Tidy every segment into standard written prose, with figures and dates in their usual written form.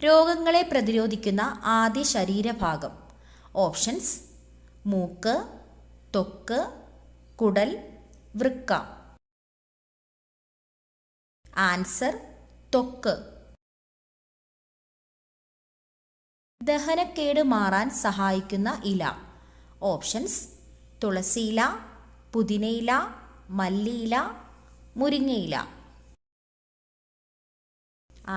രോഗങ്ങളെ പ്രതിരോധിക്കുന്ന ആദ്യ ശരീരഭാഗം. ഓപ്ഷൻസ്: മൂക്ക്, ത്വക്ക്, കുടൽ, വൃക്ക. ആൻസർ: ത്വക്ക്. ദഹനക്കേട് മാറാൻ സഹായിക്കുന്ന ഇല. ഓപ്ഷൻസ്: തുളസിയില, പുതിനയില, മല്ലിയില, മുരിങ്ങയില.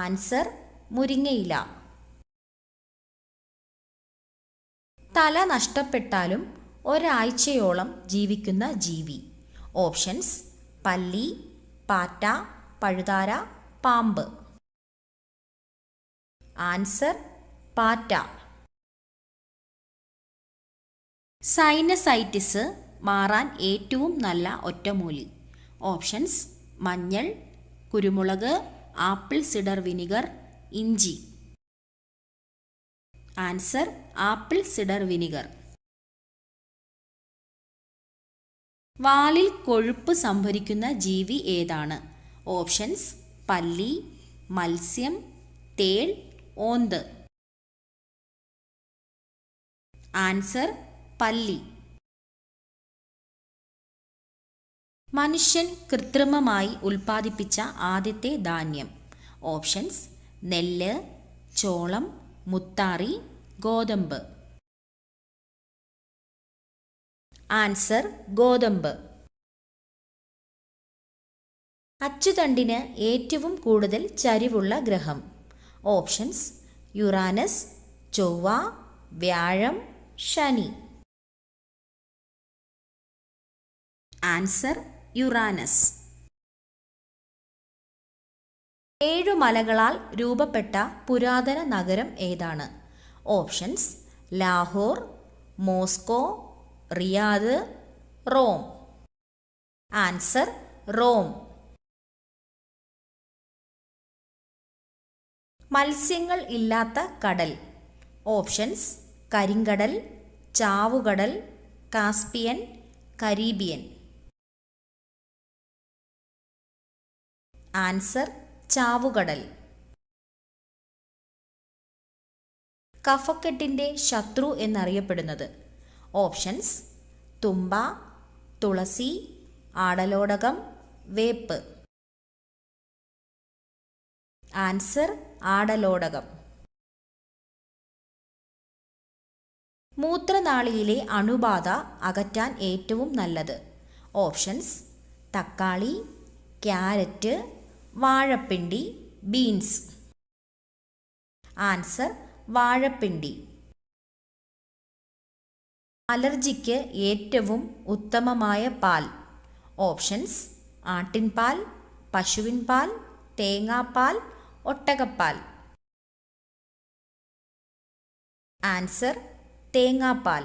ആൻസർ: മുരിങ്ങയില. തല നഷ്ടപ്പെട്ടാലും ഒരാഴ്ചയോളം ജീവിക്കുന്ന ജീവി. ഓപ്ഷൻസ്: പല്ലി, പാറ്റ, പഴുതാര, പാമ്പ്. ആൻസർ: പാറ്റ. സൈനസൈറ്റിസ് മാറാൻ ഏറ്റവും നല്ല ഒറ്റമൂലി. ഓപ്ഷൻസ്: മഞ്ഞൾ, കുരുമുളക്, ആപ്പിൾ സിഡർ വിനിഗർ, ഇഞ്ചി. Answer: apple cider vinegar. വാലിൽ കൊഴുപ്പ് സംഭരിക്കുന്ന ജീവി ഏതാണ്? ഓപ്ഷൻസ്: പല്ലി, മത്സ്യം, തേൾ, ഓന്ത്. ആൻസർ: പല്ലി. മനുഷ്യൻ കൃത്രിമമായി ഉൽപ്പാദിപ്പിച്ച ആദ്യത്തെ ധാന്യം. ഓപ്ഷൻസ്: നെല്ല്, ചോളം, മുത്താറി, ഗോതമ്പ്. ആൻസർ: ഗോതമ്പ്. അച്ചുതണ്ടിന് ഏറ്റവും കൂടുതൽ ചരിവുള്ള ഗ്രഹം. ഓപ്ഷൻസ്: യുറാനസ്, ചൊവ്വ, വ്യാഴം, ശനി. Answer: Uranus. 7 മലകളാൽ രൂപപ്പെട്ട പുരാതന നഗരം ഏതാണ്? Options: Lahore, Moscow, Riyadh, Rome. Answer: Rome. മത്സ്യങ്ങൾ ഇല്ലാത്ത കടൽ. ഓപ്ഷൻസ്: കരിങ്കടൽ, ചാവുകടൽ, കാസ്പിയൻ, കരീബിയൻ. ആൻസർ: ചാവുകടൽ. കഫക്കെട്ടിന്റെ ശത്രു എന്നറിയപ്പെടുന്നത്. ഓപ്ഷൻസ്: തുമ്പ, തുളസി, ആടലോടകം, വേപ്പ്. ആൻസർ: ആടലോടകം. മൂത്രനാളിയിലെ അണുബാധ അകറ്റാൻ ഏറ്റവും നല്ലത്. ഓപ്ഷൻസ്: തക്കാളി, ക്യാരറ്റ്, വാഴപ്പിണ്ടി, ബീൻസ്. ആൻസർ: വാഴപ്പിണ്ടി. അലർജിക്ക് ഏറ്റവും ഉത്തമമായ പാൽ. ഓപ്ഷൻസ്: ആട്ടിൻപാൽ, പശുവിൻപാൽ, തേങ്ങാപ്പാൽ, ഒട്ടകപ്പാൽ. ആൻസർ: തേങ്ങാപ്പാൽ.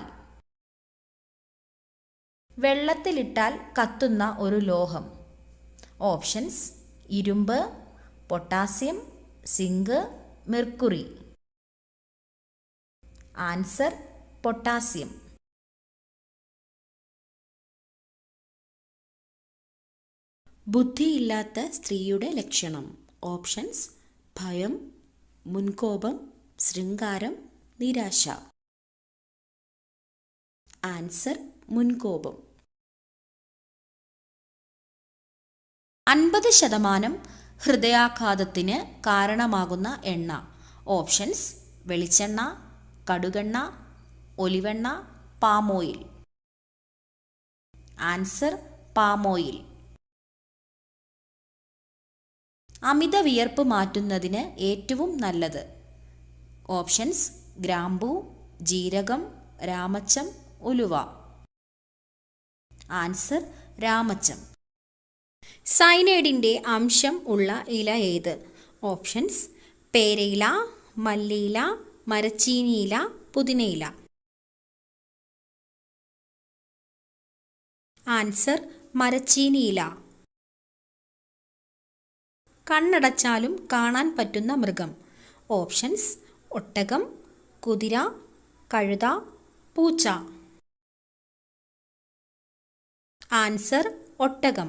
വെള്ളത്തിലിട്ടാൽ കത്തുന്ന ഒരു ലോഹം. ഓപ്ഷൻസ്: ഇരുമ്പ്, potassium, zinc, mercury. Answer: potassium. ബുദ്ധിയില്ലാത്ത സ്ത്രീയുടെ ലക്ഷണം. ഓപ്ഷൻസ്: ഭയം, മുൻകോപം, ശൃംഗാരം, നിരാശ. ആൻസർ: മുൻകോപം. 50% ഹൃദയാഘാതത്തിന് കാരണമാകുന്ന എണ്ണ. ഓപ്ഷൻസ്: വെളിച്ചെണ്ണ, കടുകെണ്ണ, ഒലിവെണ്ണ, പാമോയിൽ. Answer: palm oil. അമിത വിയർപ്പ് മാറ്റുന്നതിന് ഏറ്റവും നല്ലത്. ഓപ്ഷൻസ്: ഗ്രാമ്പൂ, ജീരകം, രാമച്ചം, ഉലുവ. ആൻസർ: രാമച്ചം. സയനൈഡിൻ്റെ അംശം ഉള്ള ഇല ഏത്? ഓപ്ഷൻസ്: പേരയില, മല്ലിയില, മരച്ചീനിയില, പുതിനയില. ആൻസർ: മരച്ചീനിയില. കണ്ണടച്ചാലും കാണാൻ പറ്റുന്ന മൃഗം. ഓപ്ഷൻസ്: ഒട്ടകം, കുതിര, കഴുത, പൂച്ച. ആൻസർ: ഒട്ടകം.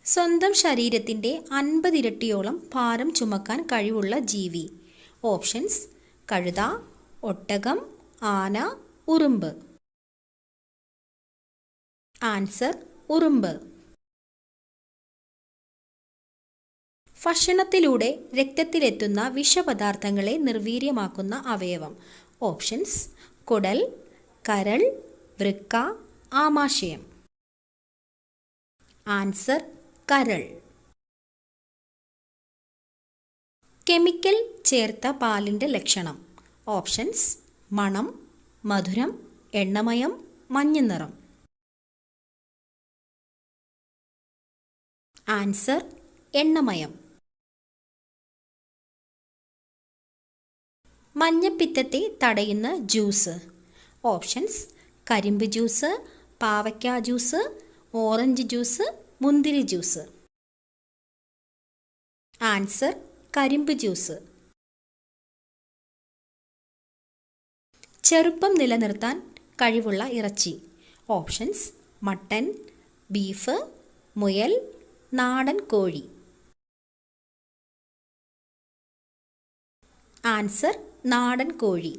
സ്വന്തം ശരീരത്തിൻ്റെ 50 ഇരട്ടിയോളം ഭാരം ചുമക്കാൻ കഴിവുള്ള ജീവി. ഓപ്ഷൻസ്: കഴുത, ഒട്ടകം, ആന, ഉറുമ്പ്. ആൻസർ: ഉറുമ്പ്. ഭക്ഷണത്തിലൂടെ രക്തത്തിലെത്തുന്ന വിഷപദാർത്ഥങ്ങളെ നിർവീര്യമാക്കുന്ന അവയവം. ഓപ്ഷൻസ്: കുടൽ, കരൾ, വൃക്ക, ആമാശയം. ആൻസർ: കരൾ. കെമിക്കൽ ചേർത്ത പാലിൻ്റെ ലക്ഷണം. ഓപ്ഷൻസ്: മണം, മധുരം, എണ്ണമയം, മഞ്ഞനിറം. ആൻസർ: എണ്ണമയം. മഞ്ഞപ്പിത്തത്തെ തടയുന്ന ജ്യൂസ്. ഓപ്ഷൻസ്: കരിമ്പ് ജ്യൂസ്, പാവയ്ക്ക ജ്യൂസ്, ഓറഞ്ച് ജ്യൂസ്, മുന്തിരി ജ്യൂസ്. ആൻസർ: കരിമ്പ് ജ്യൂസ്. ചെറുപ്പം നിലനിർത്താൻ കഴിവുള്ള ഇറച്ചി. ഓപ്ഷൻസ്: മട്ടൻ, ബീഫ്, മുയൽ, നാടൻ കോഴി. ആൻസർ: നാടൻ കോഴി.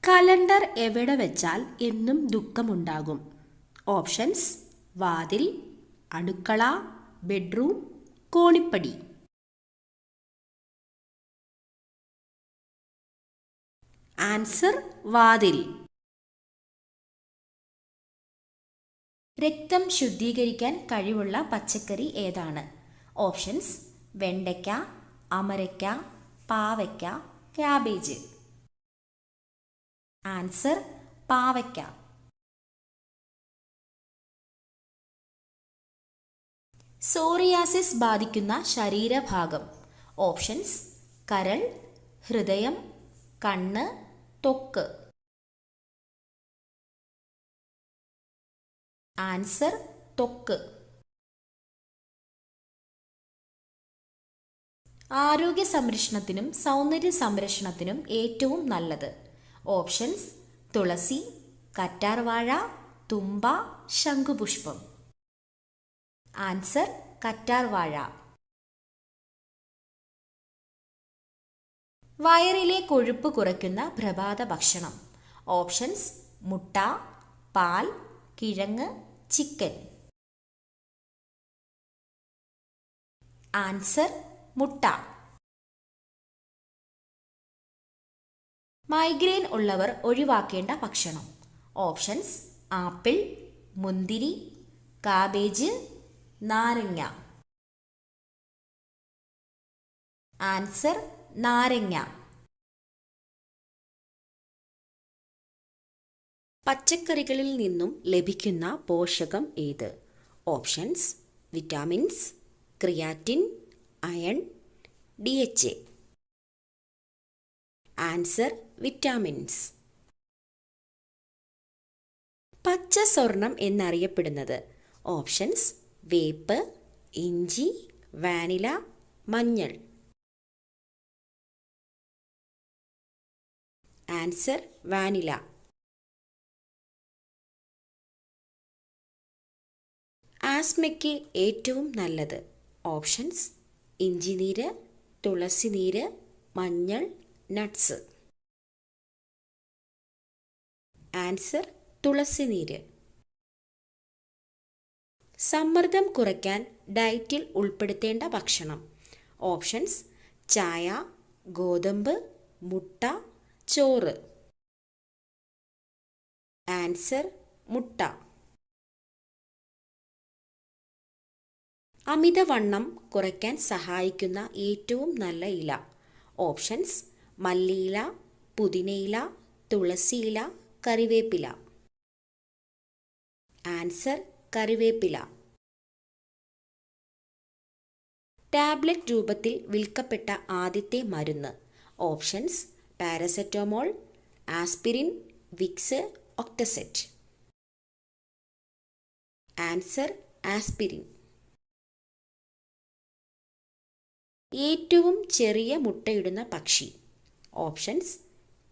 കലണ്ടർ എവിടെ വെച്ചാൽ എന്നും ദുഃഖമുണ്ടാകും. ഓപ്ഷൻസ്: വാതിൽ, അടുക്കള, ബെഡ്റൂം, കോണിപ്പടി. ആൻസർ: വാതിൽ. രക്തം ശുദ്ധീകരിക്കാൻ കഴിവുള്ള പച്ചക്കറി ഏതാണ്? ഓപ്ഷൻസ്: വെണ്ടയ്ക്ക, അമരയ്ക്ക, പാവയ്ക്ക, ക്യാബേജ്. ആൻസർ: പാവയ്ക്ക. സോറിയാസിസ് ബാധിക്കുന്ന ശരീരഭാഗം. ഓപ്ഷൻസ്: കരൾ, ഹൃദയം, കണ്ണ്, ത്വക്ക്. ആൻസർ: ത്വക്ക്. ആരോഗ്യ സംരക്ഷണത്തിനും സൗന്ദര്യ സംരക്ഷണത്തിനും ഏറ്റവും നല്ലത്. ഓപ്ഷൻസ്: തുളസി, കറ്റാർവാഴ, തുമ്പ, ശംഖുപുഷ്പം. ആൻസർ: കറ്റാർവാഴ. വയറിലെ കൊഴുപ്പ് കുറയ്ക്കുന്ന പ്രഭാത ഭക്ഷണം. ഓപ്ഷൻസ്: മുട്ട, പാൽ, കിഴങ്ങ്, ചിക്കൻ. ആൻസർ: മുട്ട. മൈഗ്രെയിൻ ഉള്ളവർ ഒഴിവാക്കേണ്ട ഭക്ഷണം. ഓപ്ഷൻസ്: ആപ്പിൾ, മുന്തിരി, കാബേജ്, നാരങ്ങ. ആൻസർ: നാരങ്ങ. പച്ചക്കറികളിൽ നിന്നും ലഭിക്കുന്ന പോഷകം ഏത്? Options: vitamins, creatine, iron, DHA. Answer: vitamins. പച്ച സ്വർണം എന്നറിയപ്പെടുന്നത്. ഓപ്ഷൻസ്: വേപ്പ്, ഇഞ്ചി, വാനില, മഞ്ഞൾ. Answer: vanilla. ആസ്മയ്ക്ക് ഏറ്റവും നല്ലത്. ഓപ്ഷൻസ്: ഇഞ്ചിനീര്, തുളസിനീര്, മഞ്ഞൾ, നട്ട്സ്. ആൻസർ: തുളസിനീര്. സമ്മർദ്ദം കുറയ്ക്കാൻ ഡയറ്റിൽ ഉൾപ്പെടുത്തേണ്ട ഭക്ഷണം. ഓപ്ഷൻസ്: ചായ, ഗോതമ്പ്, മുട്ട, ചോറ്. ആൻസർ: മുട്ട. അമിതവണ്ണം കുറയ്ക്കാൻ സഹായിക്കുന്ന ഏറ്റവും നല്ല ഇല. ഓപ്ഷൻസ്: മല്ലിയില, പുതിനയില, തുളസിയില, കറിവേപ്പില. ആൻസർ: കറിവേപ്പില. ടാബ്ലറ്റ് രൂപത്തിൽ വിൽക്കപ്പെട്ട ആദ്യത്തെ മരുന്ന്. ഓപ്ഷൻസ്: പാരസെറ്റമോൾ, ആസ്പിരിൻ, വിക്സ്, ഒക്ടസെറ്റ്. Answer: aspirin. ഏറ്റവും ചെറിയ മുട്ടയിടുന്ന പക്ഷി. ഓപ്ഷൻസ്: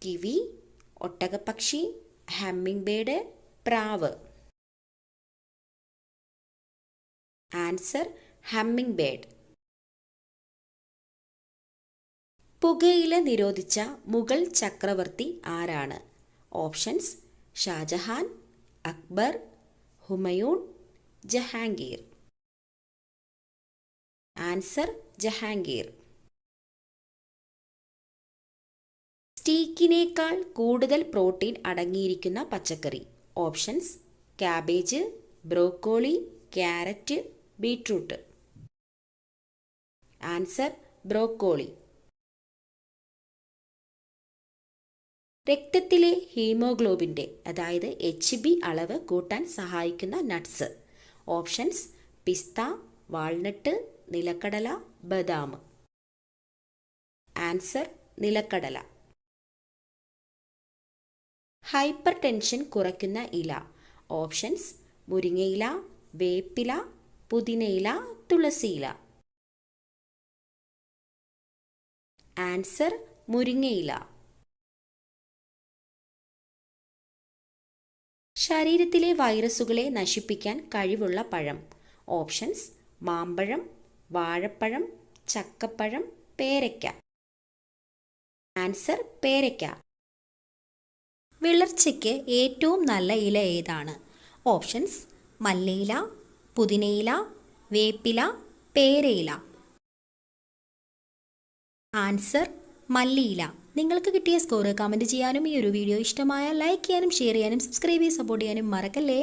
കിവി, ഒട്ടകപ്പക്ഷി, ഹമ്മിങ് ബേർഡ്, പ്രാവ്. Answer hummingbird. പുകയില നിരോധിച്ച മുഗൾ ചക്രവർത്തി ആരാണ്? ഓപ്ഷൻസ് ഷാജഹാൻ, അക്ബർ, ഹുമയൂൺ, ജഹാംഗീർ. ആൻസർ ജഹാംഗീർ. സ്റ്റീക്കിനേക്കാൾ കൂടുതൽ പ്രോട്ടീൻ അടങ്ങിയിരിക്കുന്ന പച്ചക്കറി. Options cabbage, broccoli, carrot, beetroot. Answer broccoli. രക്തത്തിലെ ഹീമോഗ്ലോബിൻ്റെ അതായത് HB അളവ് കൂട്ടാൻ സഹായിക്കുന്ന നട്ട്സ്. ഓപ്ഷൻസ് പിസ്ത, വാൾനട്ട്, നിലക്കടല, ബദാം. ആൻസർ നിലക്കടല. ഹൈപ്പർ ടെൻഷൻ കുറയ്ക്കുന്ന ഇല. ഓപ്ഷൻസ് മുരിങ്ങയില, വേപ്പില, പുതിനയില, തുളസിയില. ആൻസർ മുരിങ്ങയില. ശരീരത്തിലെ വൈറസുകളെ നശിപ്പിക്കാൻ കഴിവുള്ള പഴം. ഓപ്ഷൻസ് മാമ്പഴം, വാഴപ്പഴം, ചക്കപ്പഴം, പേരയ്ക്ക. ആൻസർ പേരയ്ക്ക. വിളർച്ചയ്ക്ക് ഏറ്റവും നല്ല ഇല ഏതാണ്? ഓപ്ഷൻസ് മല്ലിയില, പുതിനയില, വേപ്പില, പേരയില. ആൻസർ മല്ലിയില. നിങ്ങൾക്ക് കിട്ടിയ സ്കോർ കമൻറ്റ് ചെയ്യാനും ഈ ഒരു വീഡിയോ ഇഷ്ടമായാൽ ലൈക്ക് ചെയ്യാനും ഷെയർ ചെയ്യാനും സബ്സ്ക്രൈബ് ചെയ്ത് സപ്പോർട്ട് ചെയ്യാനും മറക്കല്ലേ.